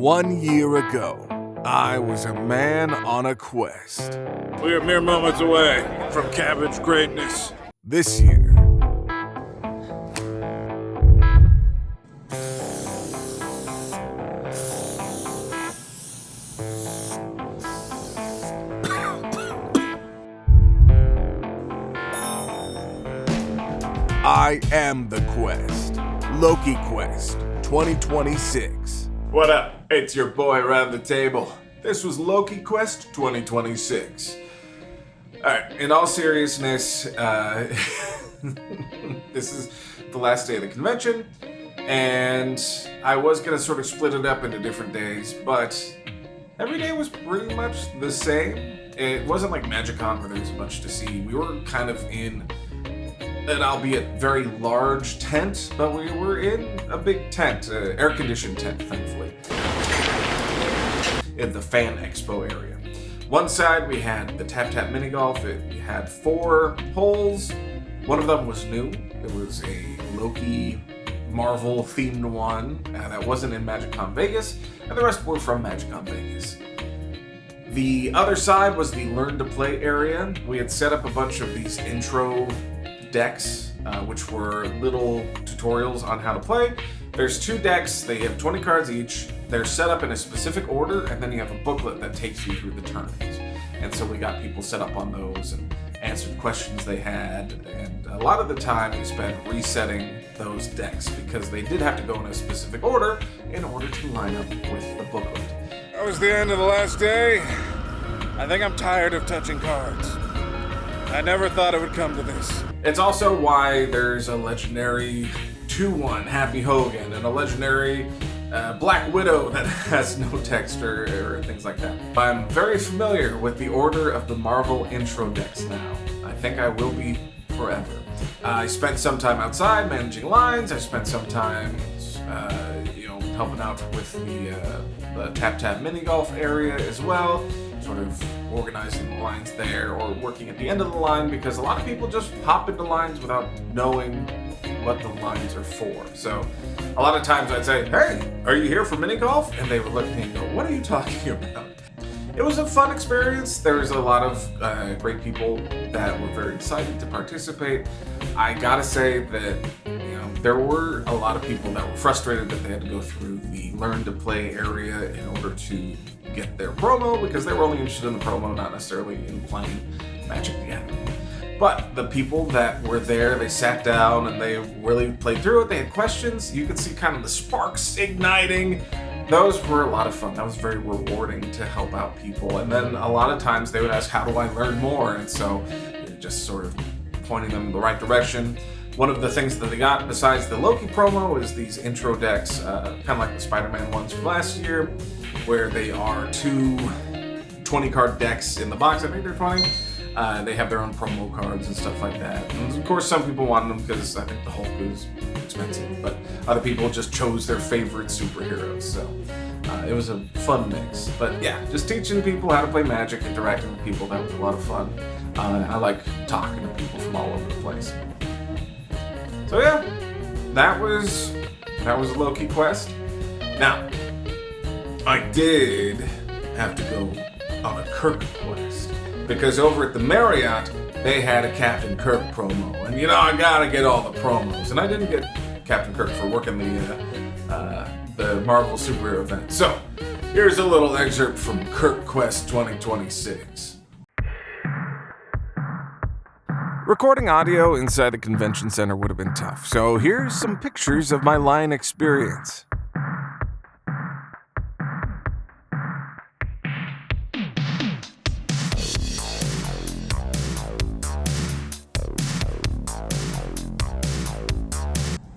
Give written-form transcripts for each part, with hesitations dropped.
1 year ago, I was a man on a quest. We are mere moments away from cabbage greatness. This year, I am the quest. Loki Quest 2026. What up? It's your boy around the table. This was Loki Quest 2026. Alright, in all seriousness, this is the last day of the convention, and I was going to sort of split it up into different days, but every day was pretty much the same. It wasn't like MagicCon where there was a bunch to see. We were kind of in an albeit very large tent, but we were in a big tent, air-conditioned tent, thankfully, in the Fan Expo area. One side we had the tap-tap mini-golf. It had 4 holes. One of them was new. It was a Loki Marvel-themed one that wasn't in MagicCon Vegas, and the rest were from MagicCon Vegas. The other side was the Learn to Play area. We had set up a bunch of these intro decks, which were little tutorials on how to play. There's 2 decks, they have 20 cards each, they're set up in a specific order, and then you have a booklet that takes you through the turns. And so we got people set up on those and answered questions they had, and a lot of the time we spent resetting those decks because they did have to go in a specific order in order to line up with the booklet. That was the end of the last day. I think I'm tired of touching cards. I never thought it would come to this. It's also why there's a legendary 2-1 Happy Hogan and a legendary Black Widow that has no text or things like that. I'm very familiar with the order of the Marvel intro decks now. I think I will be forever. I spent some time outside managing lines. I spent some time, helping out with the tap-tap mini-golf area as well, sort of organizing the lines there or working at the end of the line, because a lot of people just hop into lines without knowing what the lines are for. So a lot of times I'd say, hey, are you here for mini golf? And they would look at me and go, what are you talking about? It was a fun experience. There was a lot of great people that were very excited to participate. I gotta say that there were a lot of people that were frustrated that they had to go through the Learn to Play area in order to get their promo, because they were only interested in the promo, not necessarily in playing Magic the Gathering. But the people that were there, they sat down and they really played through it. They had questions. You could see kind of the sparks igniting. Those were a lot of fun. That was very rewarding to help out people. And then a lot of times they would ask, how do I learn more? And so just sort of pointing them in the right direction. One of the things that they got besides the Loki promo is these intro decks, kind of like the Spider-Man ones from last year, where they are 2 20-card decks in the box. I think they're 20. They have their own promo cards and stuff like that. And of course, some people wanted them because I think the Hulk is expensive, but other people just chose their favorite superheroes. So it was a fun mix. But yeah, just teaching people how to play Magic, interacting with people, that was a lot of fun. I like talking to people from all over the place. So yeah, that was Loki Quest. Now, I did have to go on a Kirk quest, because over at the Marriott, they had a Captain Kirk promo. And I gotta get all the promos. And I didn't get Captain Kirk for working the Marvel superhero event. So, here's a little excerpt from Kirk Quest 2026. Recording audio inside the convention center would have been tough, so here's some pictures of my line experience.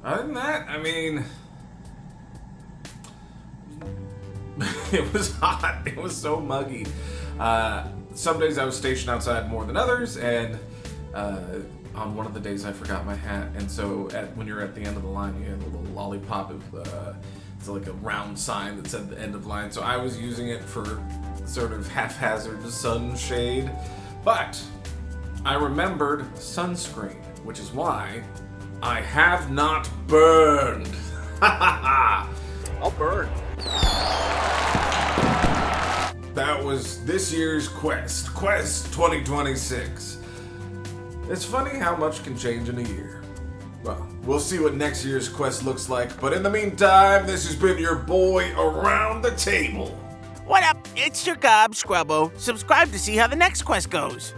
Other than that, it was hot. It was so muggy. Some days I was stationed outside more than others, and on one of the days I forgot my hat, and so when you're at the end of the line, you have a little lollipop. It's like a round sign that said the end of line, so I was using it for sort of haphazard sunshade. But I remembered sunscreen, which is why I have not burned. I'll burn. was this year's quest, Quest 2026. It's funny how much can change in a year. Well, we'll see what next year's quest looks like, but in the meantime, this has been your boy Around the Table. What up? It's your gob, Scrubbo. Subscribe to see how the next quest goes.